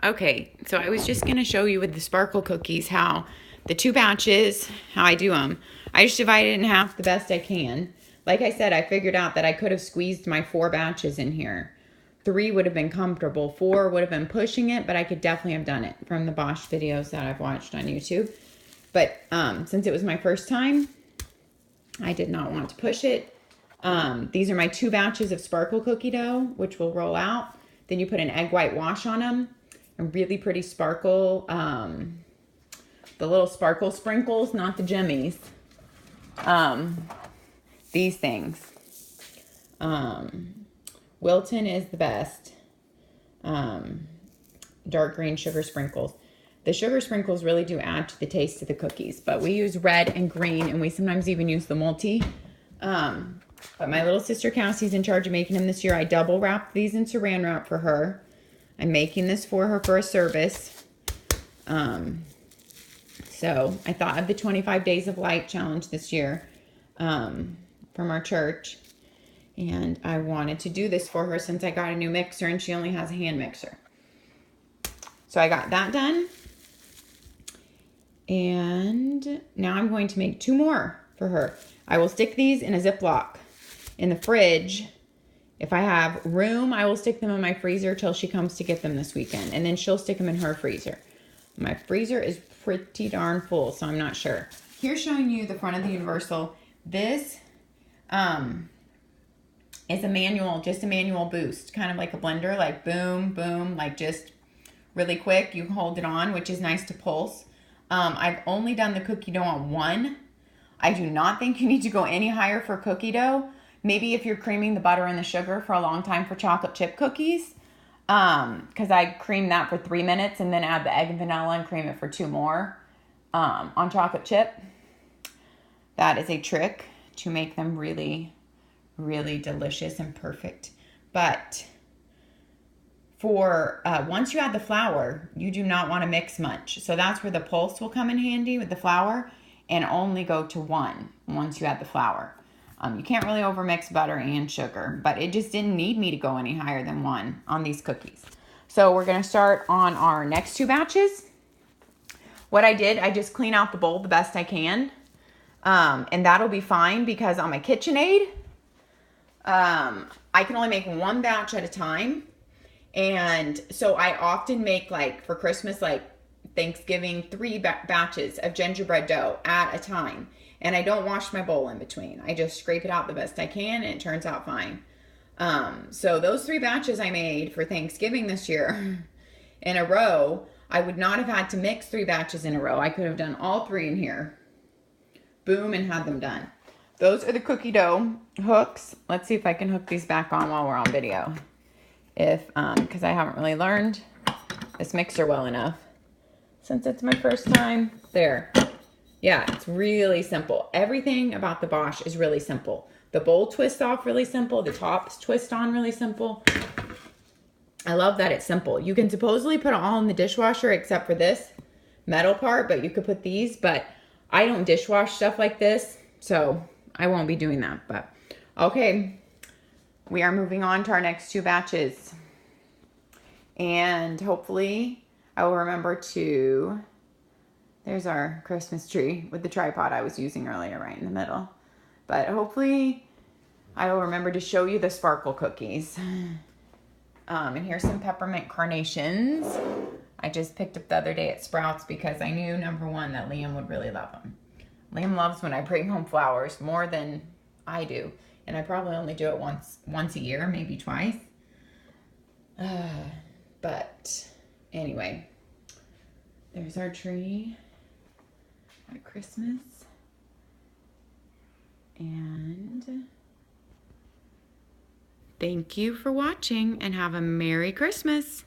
Okay, so I was just going to show you with the sparkle cookies how the 2 batches, how I do them. I just divide it in half the best I can. Like I said, I figured out that I could have squeezed my 4 batches in here. 3 would have been comfortable. 4 would have been pushing it, but I could definitely have done it from the Bosch videos that I've watched on YouTube. But since it was my first time, I did not want to push it. These are my 2 batches of sparkle cookie dough, which will roll out. Then you put an egg white wash on them. And really pretty sparkle, the little sparkle sprinkles, not the jimmies. These things. Wilton is the best. Dark green sugar sprinkles. The sugar sprinkles really do add to the taste of the cookies, but we use red and green, and we sometimes even use the multi. But my little sister Cassie's in charge of making them this year. I double wrapped these in saran wrap for her. I'm making this for her for a service. So I thought of the 25 Days of Light challenge this year from our church. And I wanted to do this for her since I got a new mixer and she only has a hand mixer. So I got that done. And now I'm going to make 2 more for her. I will stick these in a Ziploc in the fridge. If I have room, I will stick them in my freezer till she comes to get them this weekend. And then she'll stick them in her freezer. My freezer is pretty darn full, so I'm not sure. Here's showing you the front of the Universal. This is a manual, just a manual boost. Kind of like a blender, like boom, boom, like just really quick. You hold it on, which is nice to pulse. I've only done the cookie dough on 1. I do not think you need to go any higher for cookie dough. Maybe if you're creaming the butter and the sugar for a long time for chocolate chip cookies. Because I cream that for 3 minutes and then add the egg and vanilla and cream it for 2 more on chocolate chip. That is a trick to make them really, really delicious and perfect. But for once you add the flour, you do not want to mix much. So that's where the pulse will come in handy with the flour, and only go to 1 once you add the flour. You can't really overmix butter and sugar, but it just didn't need me to go any higher than 1 on these cookies. So we're going to start on our next 2 batches. What I did, I just clean out the bowl the best I can. And that'll be fine because on my KitchenAid, I can only make 1 batch at a time. And so I often make, like for Christmas, like Thanksgiving, 3 batches of gingerbread dough at a time. And I don't wash my bowl in between. I just scrape it out the best I can, and it turns out fine. So those 3 batches I made for Thanksgiving this year in a row, I would not have had to mix 3 batches in a row. I could have done all 3 in here. Boom, and had them done. Those are the cookie dough hooks. Let's see if I can hook these back on while we're on video. Because I haven't really learned this mixer well enough since it's my first time. There. Yeah, it's really simple. Everything about the Bosch is really simple. The bowl twists off really simple. The tops twist on really simple. I love that it's simple. You can supposedly put it all in the dishwasher except for this metal part, but you could put these. But I don't dishwash stuff like this, so I won't be doing that. But okay, we are moving on to our next 2 batches. And hopefully I will remember to... There's our Christmas tree with the tripod I was using earlier right in the middle. But hopefully I will remember to show you the sparkle cookies. And here's some peppermint carnations. I just picked up the other day at Sprouts because I knew, number 1, that Liam would really love them. Liam loves when I bring home flowers more than I do. And I probably only do it once a year, maybe twice. But anyway, there's our tree. At Christmas. And thank you for watching and have a Merry Christmas.